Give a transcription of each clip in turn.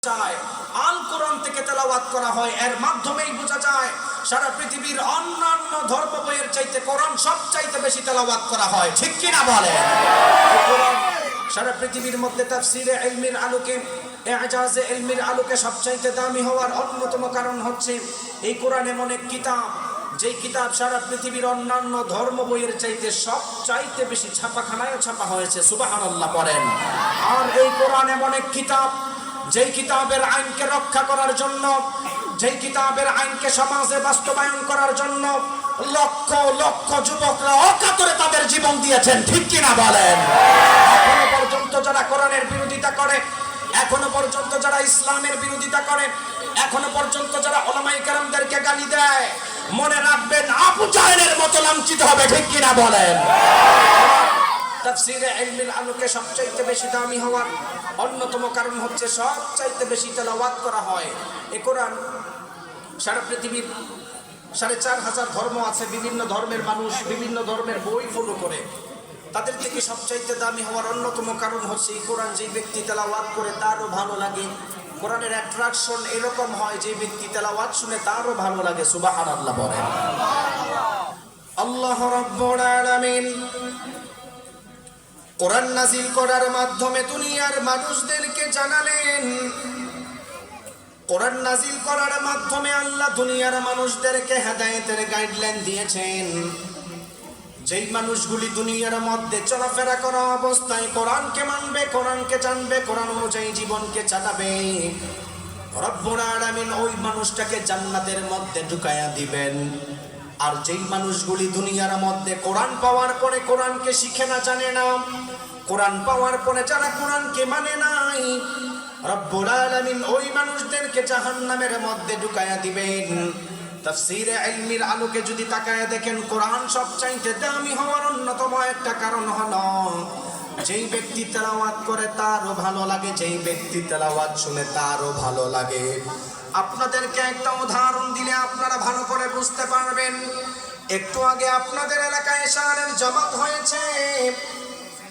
চায় আল কোরআন থেকে তেলাওয়াত করা হয়, এর মাধ্যমেই বোঝা যায় সারা পৃথিবীর অন্যান্য ধর্ম বইয়ের চাইতে কোরআন সবচাইতে বেশি তেলাওয়াত করা হয়। ঠিক কি না বলেন? সারা পৃথিবীর মধ্যে তাফসীরে ইলমির আলোকে, ইজাজে ইলমির আলোকে সবচাইতে দামি হওয়ার অন্যতম কারণ হচ্ছে এই কোরআন এমন এক কিতাব, যেই কিতাব সারা পৃথিবীর অন্যান্য ধর্ম বইয়ের চাইতে সবচাইতে বেশি ছাপাখানায় ছাপা হয়েছে। সুবহানাল্লাহ পড়েন। আর এই কোরআন এমন এক কিতাব, যেই কিতাবের আইনকে রক্ষা করার জন্য, যেই কিতাবের আইনকে সমাজে বাস্তবায়ন করার জন্য লক্ষ লক্ষ যুবকরা অকাতরে তাদের জীবন দিয়েছেন। ঠিক কিনা বলেন? এখনো পর্যন্ত যারা কোরআনের বিরোধিতা করে, এখনো পর্যন্ত যারা ইসলামের বিরোধিতা করে, এখনো পর্যন্ত যারা উলামায়ে কেরামদেরকে গালি দেয়, মনে রাখবেন আবু জাহেলের মতো লাঞ্ছিত হবে। ঠিক কিনা বলেন? তাফসীরে ইলমিল আলোকে সবচাইতে বেশি দামি হওয়ার অন্যতম কারণ হচ্ছে সবচাইতে বেশি তেলাওয়াত করা হয় এই কোরআন। সারা পৃথিবীর ৪,৫০০ ধর্ম আছে, বিভিন্ন ধর্মের মানুষ বিভিন্ন ধর্মের বই ফলো করে, তাদের থেকে সবচাইতে দামি হওয়ার অন্যতম কারণ হচ্ছে এই কোরআন যেই ব্যক্তি তেলাওয়াত করে তারও ভালো লাগে। কোরআনের অ্যাট্রাকশন এরকম হয় যে ব্যক্তি তেলাওয়াত শুনে তারও ভালো লাগে। সুবহানাল্লাহ বলেন। আল্লাহ রাব্বুল আলামিন কোরআন নাযিল করার মাধ্যমে দুনিয়ার মানুষদেরকে জানালেন, কোরআন নাযিল করার মাধ্যমে আল্লাহ দুনিয়ার মানুষদেরকে হেদায়েতের গাইডলাইন দিয়েছেন। যেই মানুষগুলি দুনিয়ার মধ্যে চলাফেরা করা অবস্থায় কোরআনকে মানবে, কোরআনকে জানবে, কোরআন অনুযায়ী জীবনকে চালাবে, রব্বুল আলামিন ওই মানুষটাকে জান্নাতের মধ্যে ঢুকায়া দিবেন। আর যেই মানুষগুলি দুনিয়ার মধ্যে কোরআন পাওয়ার পরে কোরআনকে শিখে না, জানে না, কোরআন পাওয়ার পরে যারা কোরআনকে মানে নাই, রব্বুল আলামিন ওই মানুষদেরকে জাহান্নামের মধ্যে ঢুকায়া দিবেন। তাফসীরে ইলমির আলোকে যদি তাকায় দেখেন, কোরআন সবচাইতে দামি হওয়ার অন্যতম একটা কারণ হলো যেই ব্যক্তি তেলাওয়াত করে তারও ভালো লাগে, যেই ব্যক্তি তেলাওয়াত শুনে তারও ভালো লাগে। আপনাদেরকে একটা উদাহরণ দিলে আপনারা ভালো করে বুঝতে পারবেন। একটু আগে আপনাদের এলাকায় এশারের জামাত হয়েছে।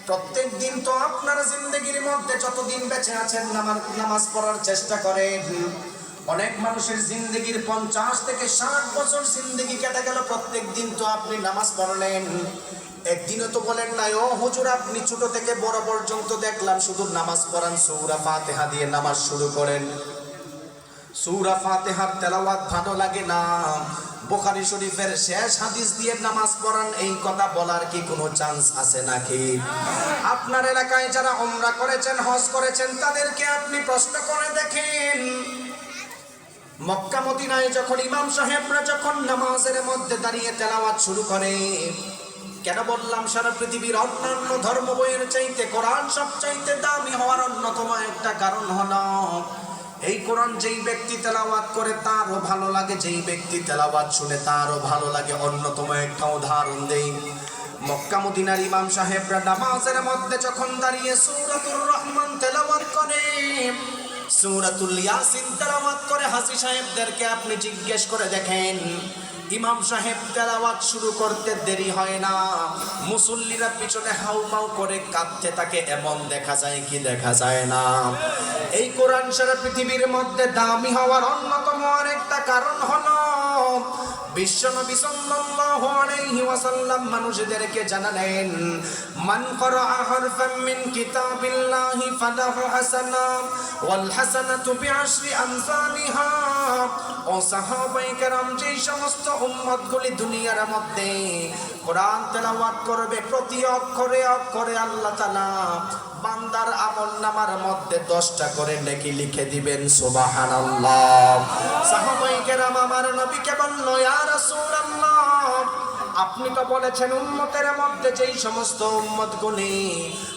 প্রত্যেক দিন তো আপনার জিন্দেগির মধ্যে যতদিন বেঁচে আছেন নামাজ পড়ার চেষ্টা করেন। অনেক মানুষের জিন্দেগির 50 থেকে 60 বছর জিন্দেগি কেটে গেল, প্রত্যেক দিন তো আপনি নামাজ পড়লেন, একদিনও তো বলেন নাই ও হুজুর আপনি ছোট থেকে বড় পর্যন্ত দেখলাম শুধু নামাজ পড়ান, সূরা ফাতিহা দিয়ে নামাজ শুরু করেন, সূরা ফাতিহার তেলাওয়াত ভালো লাগে না, বুখারী শরীফের শেষ হাদিস দিয়ে নামাজ পড়ান, এই কথা বলার কি কোনো চান্স আছে নাকি? আপনার এলাকায় যারা উমরা করেছেন, হজ করেছেন, তাদেরকে আপনি প্রশ্ন করে দেখেন, মক্কা মদিনায় যখন ইমাম সাহেবরা যখন নামাজের মধ্যে দাঁড়িয়ে তেলাওয়াত শুরু করে, কেন বললাম সারা পৃথিবীর অন্যান্য ধর্ম বইয়ের চাইতে কোরআন সবচাইতে দামি হওয়ার অন্যতম একটা কারণ হলো এই কোরআন যেই ব্যক্তি তেলাওয়াত করে তারও ভালো লাগে, যেই ব্যক্তি তেলাওয়াত শুনে তারও ভালো লাগে। অন্যতম একটা উদাহরণ দেই, মক্কা মদিনার ইমাম সাহেবরা নামাজের মধ্যে যখন দাঁড়িয়ে সূরাতুর রহমান তেলাওয়াত করে, সূরাতুল ইয়াসিন তেলাওয়াত করে, হাজী সাহেবদেরকে আপনি জিজ্ঞেস করে দেখেন, ইমাম সাহেব তেলাওয়াত শুরু করতে দেরি হয় না, মুসল্লিরা পিছনে হাউমাউ করে কাঁদতে থাকে, এমন দেখা যায় কি দেখা যায় না? এই কোরআন সারা পৃথিবীর মধ্যে দামি হওয়ার অন্যতম আরেকটা কারণ হলো বিশ্বনবী সাল্লাল্লাহু আলাইহি ওয়াসাল্লাম মানুষদেরকে জানালেন, মান ক্বারাআ হারফাম মিন কিতাবিল্লাহি ফালাহু হাসানা ওয়াল হাসানাতু বিআশরি আমসালিহা। ও সাহাবায়ে কেরাম, যেই সমস্ত উম্মতগুলি দুনিয়ার মধ্যে কোরআন তেলাওয়াত করবে, প্রতি অক্ষরে অক্ষরে আল্লাহ তাআলা বান্দার আমলনামার মধ্যে 10টা করে নেকি লিখে দিবেন। সুবহানাল্লাহ। সাহাবায়ে কেরাম আমার নবীকে বলল, ইয়া রাসূলুল্লাহ, আপনি তো বলেছেন উম্মতের মধ্যে যেই সমস্ত উম্মতগুলি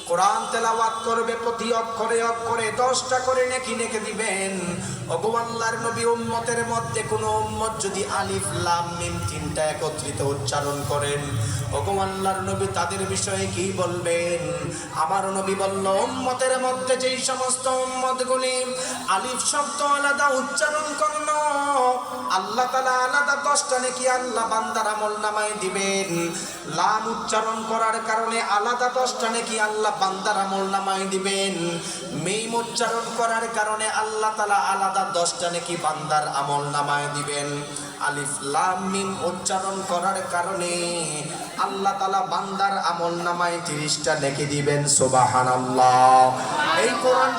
কোরআন তেলাওয়াত করবে প্রতি অক্ষরে অক্ষরে 10টা করে নেকি লিখে দিবেন। ওগো আল্লাহর নবী, উম্মতের মধ্যে কোন উম্মত যদি আলিফ লাম মিম 3টা একত্রিত উচ্চারণ করেন, ওগো আল্লাহর নবী তাদের বিষয়ে কি বলবেন? আমার নবী বলল, উম্মতের মধ্যে যেই সমস্ত উম্মতগুলি আলিফ শব্দ আলাদা উচ্চারণ করলো, আল্লাহ তাআলা আলাদা 10টা নেকি আল্লাহ বান্দার আমলনামায় দিবেন। লাম উচ্চারণ করার কারণে আলাদা 10টা নেকি আল্লাহ বান্দার আমলনামায় দিবেন। মিম উচ্চারণ করার কারণে আল্লাহ তাআলা আলাদা 10টা নেকি বান্দার আমল নামায় দিবেন। আলিফ লাম মিম উচ্চারণ করার কারণে আল্লাহ তাআলা বান্দার আমল নামায় 30টা নেকি দিবেন। সুবহানাল্লাহ। এই কোরআন